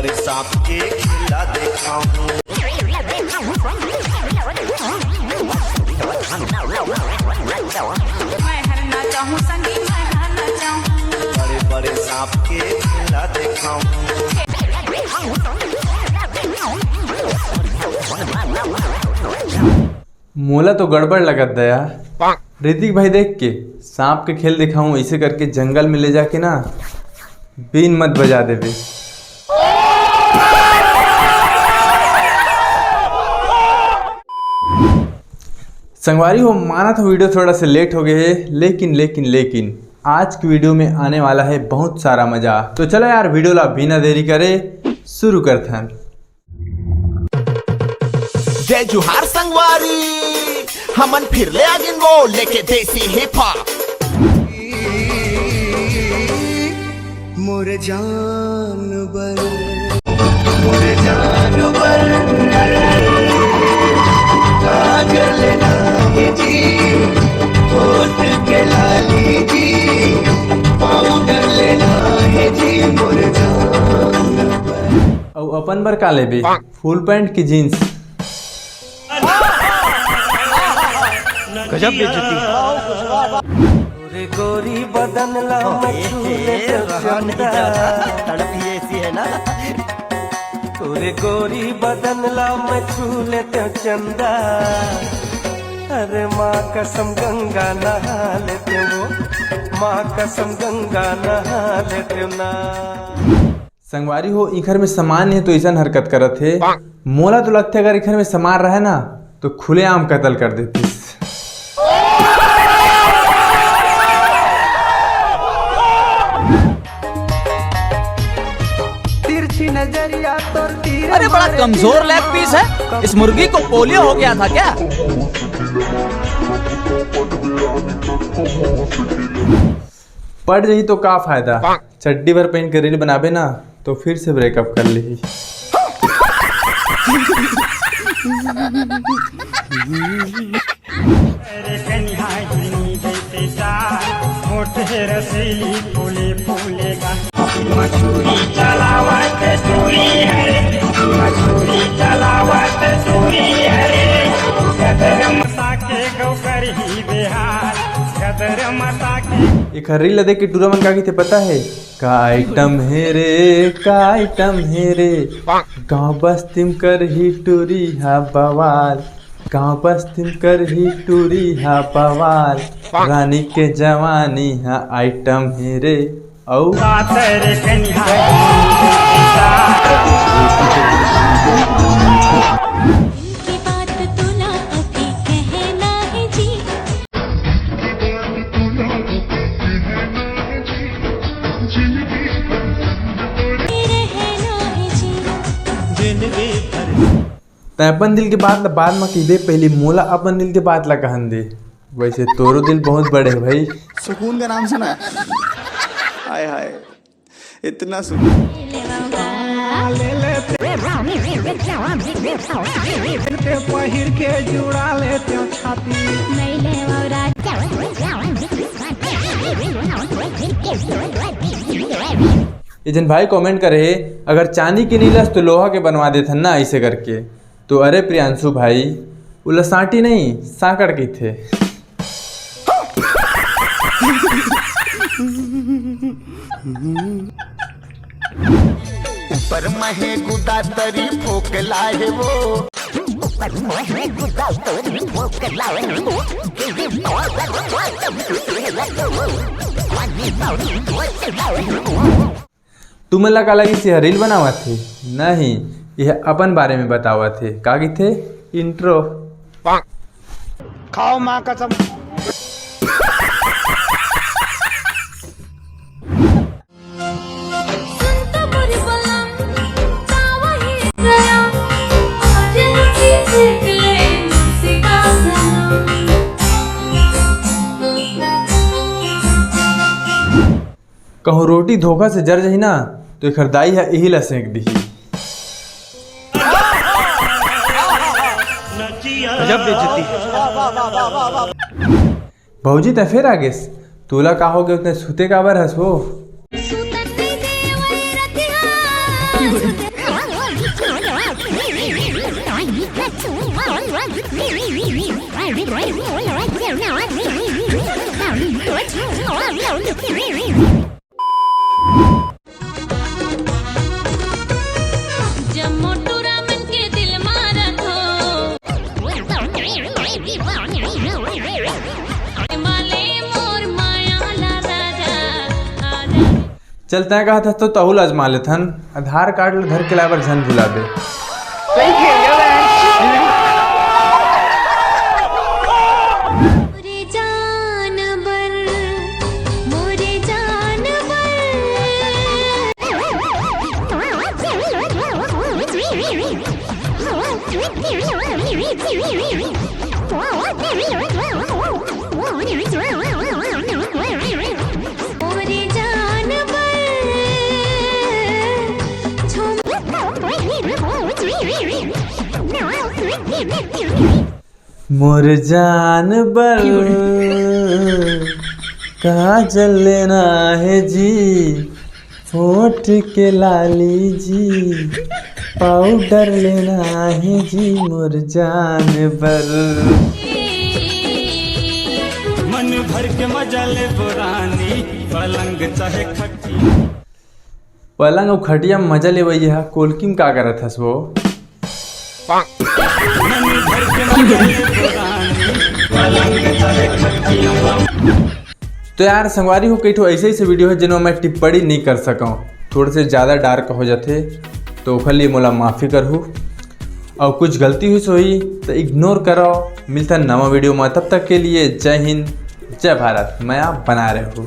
बड़े सांप के खेला देखा हूँ। बड़े बड़े सांप के खेला देखा हूँ। मोला तो गड़बड़ लगत दया। ऋतिक भाई देख के सांप के खेल दिखाऊं ऐसे करके जंगल में ले जाके ना बीन मत बजा देवे। संगवारी हो माना था वीडियो थोड़ा सा लेट हो गए है, लेकिन आज की वीडियो में आने वाला है बहुत सारा मजा। तो चलो यार वीडियो ला बिना देरी करे शुरू करथन। जय जुहार संगवारी, हमन फिर ले आगिन वो लेके देसी हिप हॉप। मोरे जानवर मोरे जानवर पागल नाई जी, होठ के लाली जी, पाउडर लेना है जी मोरे जानवर। और अपन बर का लेबे फुल पैंट की जीन्स। गजब बेइज्जती। गोरी गोरी बदन ला मछूले तड़प ही ऐसी है ना। गोरी गोरी बदन ला मछूले तो चंदा, अरे माँ कसम गंगा नहा लेते वो, माँ कसम गंगा नहा लेते ना। संगवारी हो इखर में सामान है तो ऐसा हरकत करत है। मोला तो लगता है अगर इखर में सामान रहे ना तो खुलेआम कत्ल कर देती। अरे बड़ा कमजोर लेग पीस है, इस मुर्गी को पोलियो हो गया था क्या? पड़ रही तो का फायदा, चड्डी भर पहन के रील बनाबे ना तो फिर से ब्रेकअप कर ली। मछुरी चलावत दूरी है, मछुरी चलावत दूरी है, गदर मता के गौकर ही बिहार, गदर मता के। एक रील देख के टूरा मन का थे पता है का आइटम है रे, का आइटम है रे, गाँव बस्तिम कर ही टूरी हा बवाल, गाँव बस्तिम कर ही टूरी हा बवाल, रानी के जवानी हा आइटम है रे। औ अपन दिल के बात ला बाद में कही दे, पहले मोला अपन दिल के बात ला कहन दे। वैसे तोरो दिल बहुत बड़े है भाई। सुकून का नाम सुना? हाय हाय इतना सुकून। पहिर के जुड़ा लेते छाती। जन भाई कमेंट करे अगर चांदी की नीलस तो लोहा के बनवा देथन ना ऐसे करके। तो अरे प्रियांशु भाई उला साटी नहीं साकड़ की थे। ऊपर महे गुदा तरी फोक लाए वो, तुम लगा लगी से रील बनावा थे नहीं, यह अपन बारे में बतावा थे। का की थे इंट्रो। खाओ माँ कसम। कहूँ रोटी धोखा से जर जाही ना तो एक खरदाई है यही ला सेंक दी। गजब बेइज्जती। भौजी ते फिर आगे तूला का हो गए उतने सूते काबर हंस वो। जब मोटू रामन के दिल मारत हो माले मोर माया ला राजा आजा। चलते हैं कहा था तो तहुल आजमा लेथन आधार कार्ड ले घर के लाबर झन भुलाबे। मोरे जानवर मोरे मोर जानवर काजल लेना है जी होठ के लाली जी पाउडर लेना है जी मोर जानवर। मन भर के मजा ले पुरानी पलंग चाहे खट्टी। पलंग और खटिया में मजा ले वही है कोलकी में का करत हस वो। तो यार संगवारी हो कई ठो ऐसे ही से वीडियो है जिनमें मैं टिप्पणी नहीं कर सकूँ थोड़े से ज़्यादा डार्क हो जाते तो ओखर लिए मोला माफ़ी करहूँ और कुछ गलती हुई सोई तो इग्नोर करो। मिलता नवा वीडियो में तब तक के लिए जय हिंद जय भारत मैं आप बना रहे हूँ।